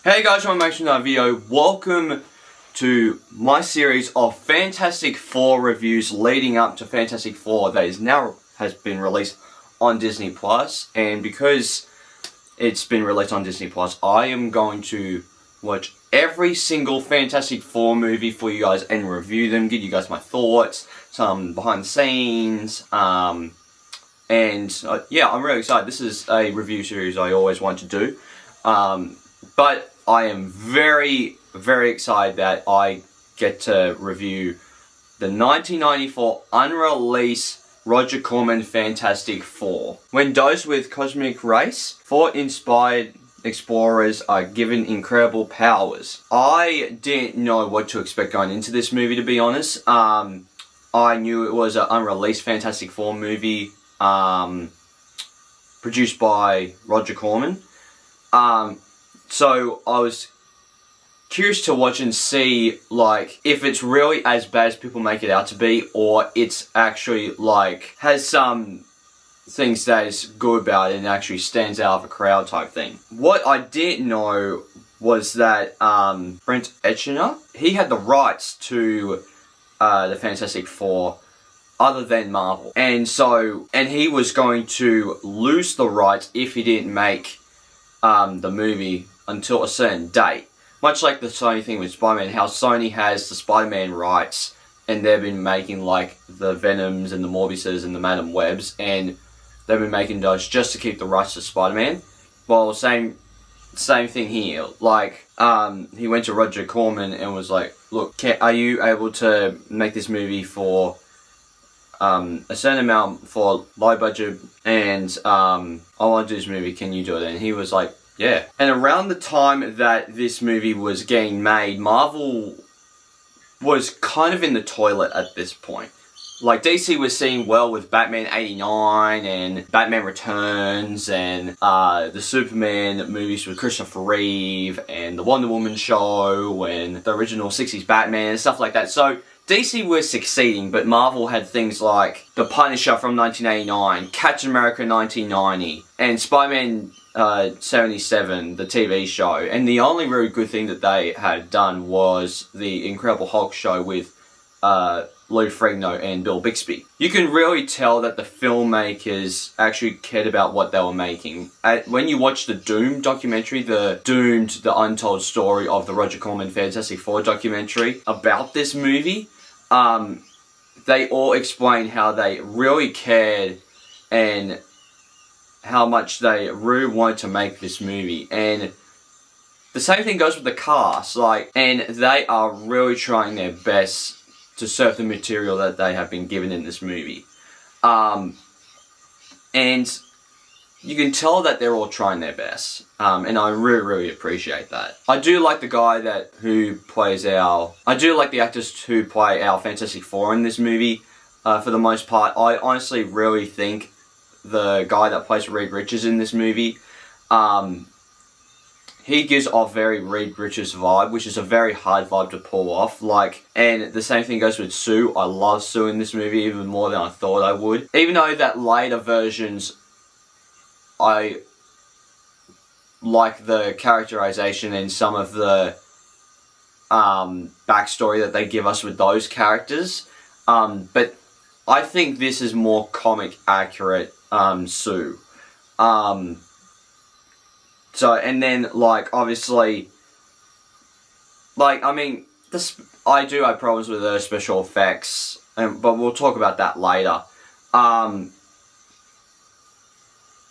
Hey guys, welcome back to another video. Welcome to my series of Fantastic Four reviews leading up to Fantastic Four that is now has been released on Disney Plus. And because it's been released on Disney Plus, I am going to watch every single Fantastic Four movie for you guys and review them, give you guys my thoughts, some behind the scenes, yeah, I'm really excited. This is a review series I always want to do. But I am very, very excited that I get to review the 1994 unreleased Roger Corman Fantastic Four. When dosed with cosmic rays, four inspired explorers are given incredible powers. I didn't know what to expect going into this movie, to be honest. I knew it was an unreleased Fantastic Four movie, produced by Roger Corman. So I was curious to watch and see, like, if it's really as bad as people make it out to be, or it's actually, like, has some things that is good about it and actually stands out of a crowd type thing. What I didn't know was that, Brent Spiner, he had the rights to, the Fantastic Four other than Marvel. And he was going to lose the rights if he didn't make, the movie until a certain date. Much like the Sony thing with Spider-Man, how Sony has the Spider-Man rights and they've been making like the Venoms and the Morbiuses and the Madam Webs, and they've been making those just to keep the rights to Spider-Man. Well, same thing here. Like, he went to Roger Corman and was like, look, are you able to make this movie for a certain amount for low budget, and I want to do this movie, can you do it? And he was like, yeah. And around the time that this movie was getting made, Marvel was kind of in the toilet at this point. Like, DC was seeing well with Batman 89 and Batman Returns and the Superman movies with Christopher Reeve and the Wonder Woman show and the original 60s Batman and stuff like that. So DC was succeeding, but Marvel had things like The Punisher from 1989, Captain America 1990, and Spider-Man 77, the TV show. And the only really good thing that they had done was the Incredible Hulk show with Lou Ferrigno and Bill Bixby. You can really tell that the filmmakers actually cared about what they were making. When you watch the Doom documentary, the Doomed, the Untold Story of the Roger Corman Fantastic Four documentary about this movie, they all explain how they really cared and how much they really wanted to make this movie. And the same thing goes with the cast, and they are really trying their best to serve the material that they have been given in this movie. And you can tell that they're all trying their best. And I really, really appreciate that. I do like the actors who play our Fantastic Four in this movie, for the most part. I honestly really think the guy that plays Reed Richards in this movie, he gives off very Reed Richards vibe, which is a very hard vibe to pull off. And the same thing goes with Sue. I love Sue in this movie even more than I thought I would. Even though that later versions, I like the characterization and some of the backstory that they give us with those characters. But I think this is more comic accurate, Sue. And then, obviously, I do have problems with the special effects, but we'll talk about that later.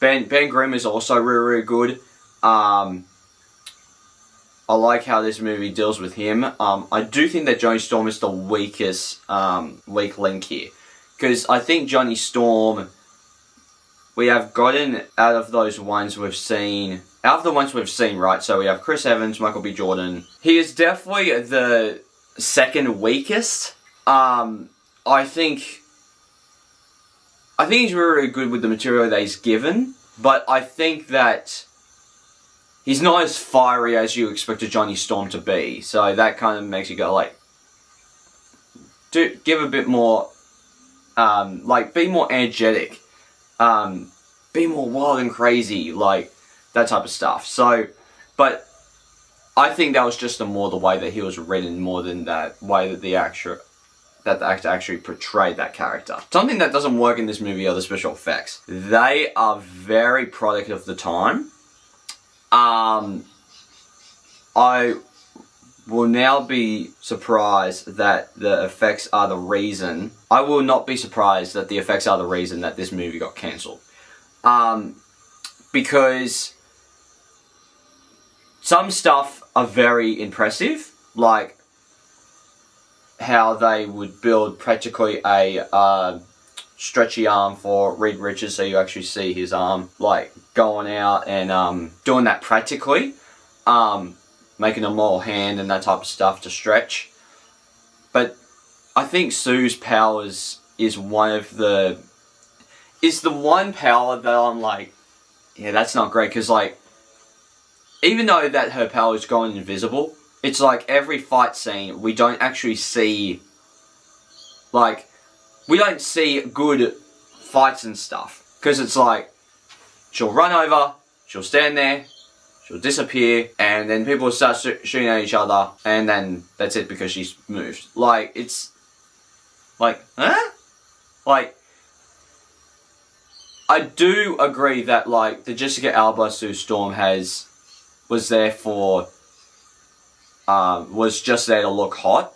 Ben Grimm is also really, really good. I like how this movie deals with him. I do think that Johnny Storm is the weakest, weak link here. Because I think Johnny Storm, we have gotten out of the ones we've seen, right? So we have Chris Evans, Michael B. Jordan. He is definitely the second weakest. I think he's really, really good with the material that he's given, but I think that he's not as fiery as you expect a Johnny Storm to be. So that kind of makes you go give a bit more, be more energetic, be more wild and crazy, that type of stuff. So, but I think that was just the way that he was written more than that way that the actor actually portrayed that character. Something that doesn't work in this movie are the special effects. They are very product of the time. I will now be surprised that the effects are the reason. I will not be surprised that the effects are the reason that this movie got cancelled. Because some stuff are very impressive, like how they would build practically a stretchy arm for Reed Richards, so you actually see his arm like going out and doing that practically, making a more hand and that type of stuff to stretch. But I think Sue's powers is the one power that I'm like, yeah, that's not great, because like, even though that her power is going invisible, it's like every fight scene we don't actually see, like, we don't see good fights and stuff, because it's like she'll run over, she'll stand there, she'll disappear, and then people start shooting at each other, and then that's it because she's moved. Like, it's like, huh? Like, I do agree that like the Jessica Alba Sue Storm was just there to look hot,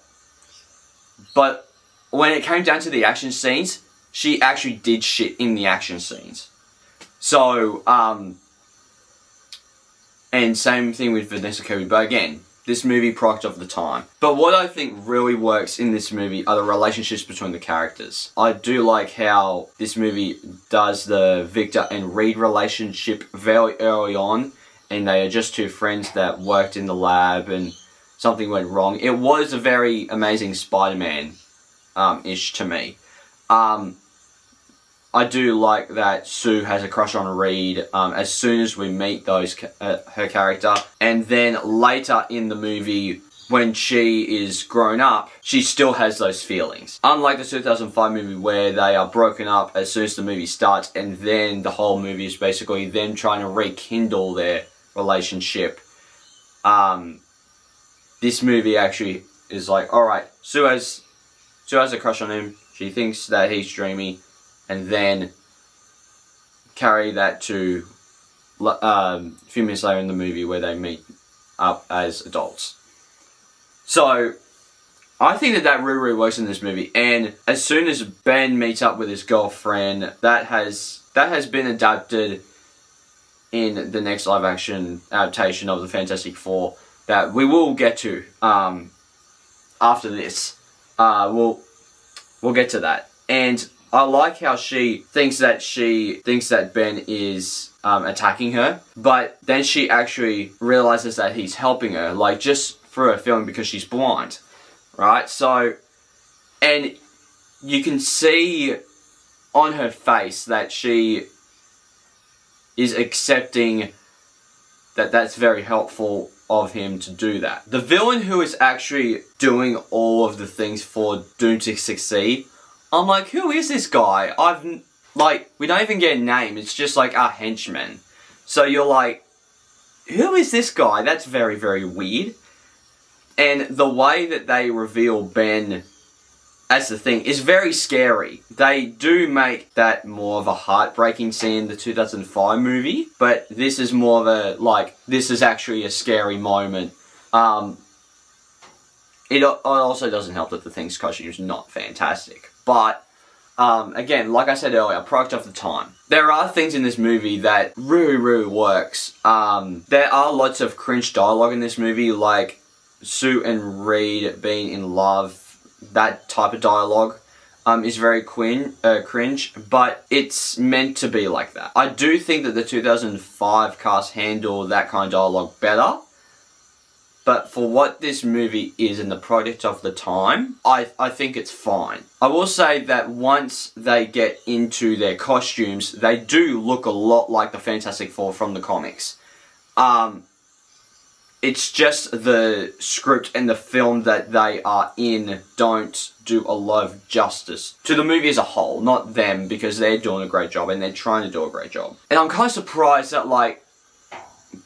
but when it came down to the action scenes, she actually did shit in the action scenes. So, and same thing with Vanessa Kirby, but again, this movie product of the time. But what I think really works in this movie are the relationships between the characters. I do like how this movie does the Victor and Reed relationship very early on, and they are just two friends that worked in the lab and something went wrong. It was a very amazing Spider-Man ish to me. I do like that Sue has a crush on Reed as soon as we meet her character, and then later in the movie when she is grown up, she still has those feelings. Unlike the 2005 movie where they are broken up as soon as the movie starts, and then the whole movie is basically them trying to rekindle their relationship. This movie actually is like, alright, Sue has a crush on him, she thinks that he's dreamy, and then carry that to a few minutes later in the movie where they meet up as adults. So, I think that really works in this movie, and as soon as Ben meets up with his girlfriend, that has been adapted in the next live action adaptation of the Fantastic Four that we will get to after this. We'll get to that. And I like how she thinks that Ben is attacking her, but then she actually realizes that he's helping her, like just through her feeling because she's blind, right? So, and you can see on her face that she is accepting that that's very helpful of him to do that. The villain who is actually doing all of the things for Doom to succeed, I'm like, who is this guy? We don't even get a name, it's just like a henchman. So you're like, who is this guy? That's very, very weird. And the way that they reveal Ben as the thing is very scary. They do make that more of a heartbreaking scene in the 2005 movie, but this is more of a, like, this is actually a scary moment. It also doesn't help that the Thing's costume is not fantastic. But, again, like I said earlier, product of the time. There are things in this movie that really, really works. There are lots of cringe dialogue in this movie, like Sue and Reed being in love. That type of dialogue is very cringe, but it's meant to be like that. I do think that the 2005 cast handled that kind of dialogue better, but for what this movie is and the product of the time, I think it's fine. I will say that once they get into their costumes, they do look a lot like the Fantastic Four from the comics. It's just the script and the film that they are in don't do a lot of justice to the movie as a whole, not them, because they're doing a great job and they're trying to do a great job. And I'm kind of surprised that, like,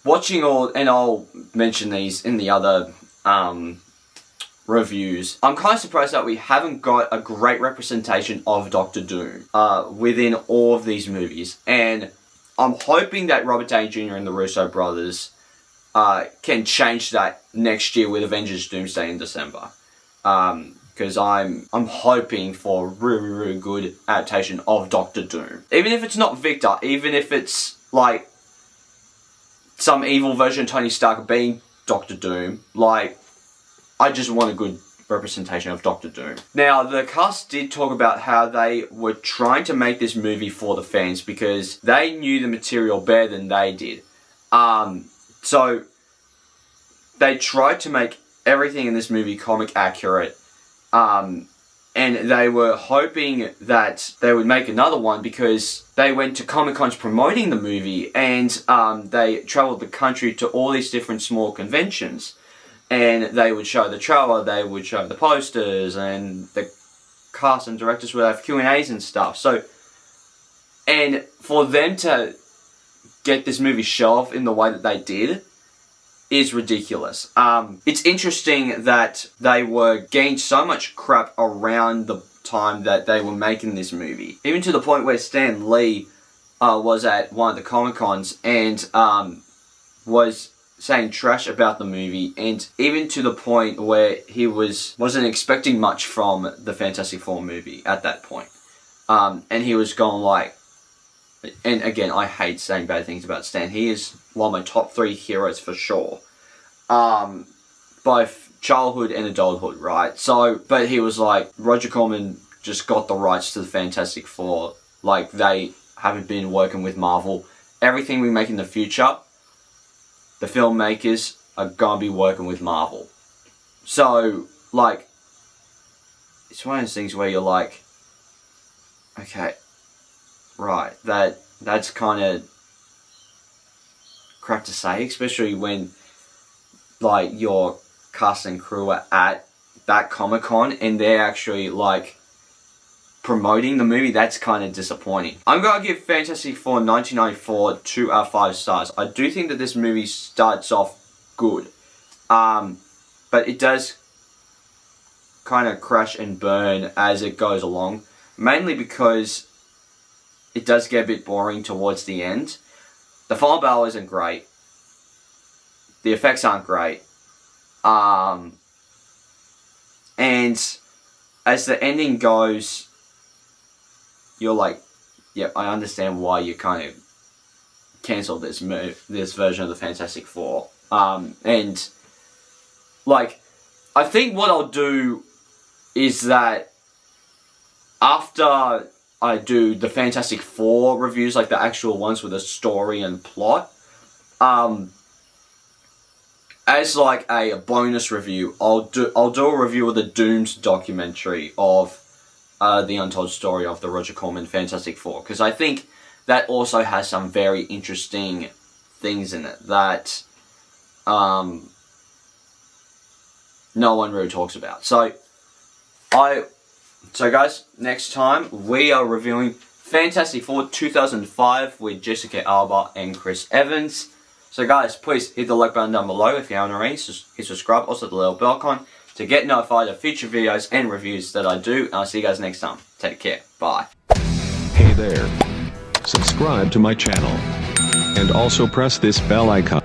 watching all, and I'll mention these in the other reviews, I'm kind of surprised that we haven't got a great representation of Doctor Doom within all of these movies. And I'm hoping that Robert Downey Jr. and the Russo brothers can change that next year with Avengers Doomsday in December. Because I'm hoping for a really, really good adaptation of Doctor Doom. Even if it's not Victor, even if it's like some evil version of Tony Stark being Doctor Doom, like, I just want a good representation of Doctor Doom. Now, the cast did talk about how they were trying to make this movie for the fans because they knew the material better than they did. So, they tried to make everything in this movie comic accurate. And they were hoping that they would make another one because they went to Comic-Cons promoting the movie, and they traveled the country to all these different small conventions. And they would show the trailer, they would show the posters, and the cast and directors would have Q&As and stuff. So, and for them to get this movie shelved in the way that they did is ridiculous. It's interesting that they were getting so much crap around the time that they were making this movie. Even to the point where Stan Lee was at one of the Comic-Cons and was saying trash about the movie, and even to the point where he wasn't expecting much from the Fantastic Four movie at that point. And he was going like, and again, I hate saying bad things about Stan. He is one of my top 3 heroes for sure. Both childhood and adulthood, right? So, but he was like, Roger Corman just got the rights to the Fantastic Four. Like, they haven't been working with Marvel. Everything we make in the future, the filmmakers are gonna be working with Marvel. So, like, it's one of those things where you're like, okay, right, that's kind of crap to say, especially when, like, your cast and crew are at that Comic-Con and they're actually, like, promoting the movie. That's kind of disappointing. I'm gonna give Fantastic Four 1994 2 out of 5 stars. I do think that this movie starts off good, but it does kind of crash and burn as it goes along, mainly because it does get a bit boring towards the end. The final battle isn't great. The effects aren't great. And as the ending goes, you're like, yeah, I understand why you kind of cancelled this version of the Fantastic Four. And, like, I think what I'll do is that after I do the Fantastic Four reviews, like the actual ones with a story and plot, as like a bonus review, I'll do a review of the Doomed documentary of the untold story of the Roger Corman Fantastic Four, because I think that also has some very interesting things in it that no one really talks about. So guys, next time we are reviewing Fantastic Four 2005 with Jessica Alba and Chris Evans. So guys, please hit the like button down below if you haven't already. Hit subscribe, also the little bell icon to get notified of future videos and reviews that I do. And I'll see you guys next time. Take care. Bye. Hey there. Subscribe to my channel. And also press this bell icon.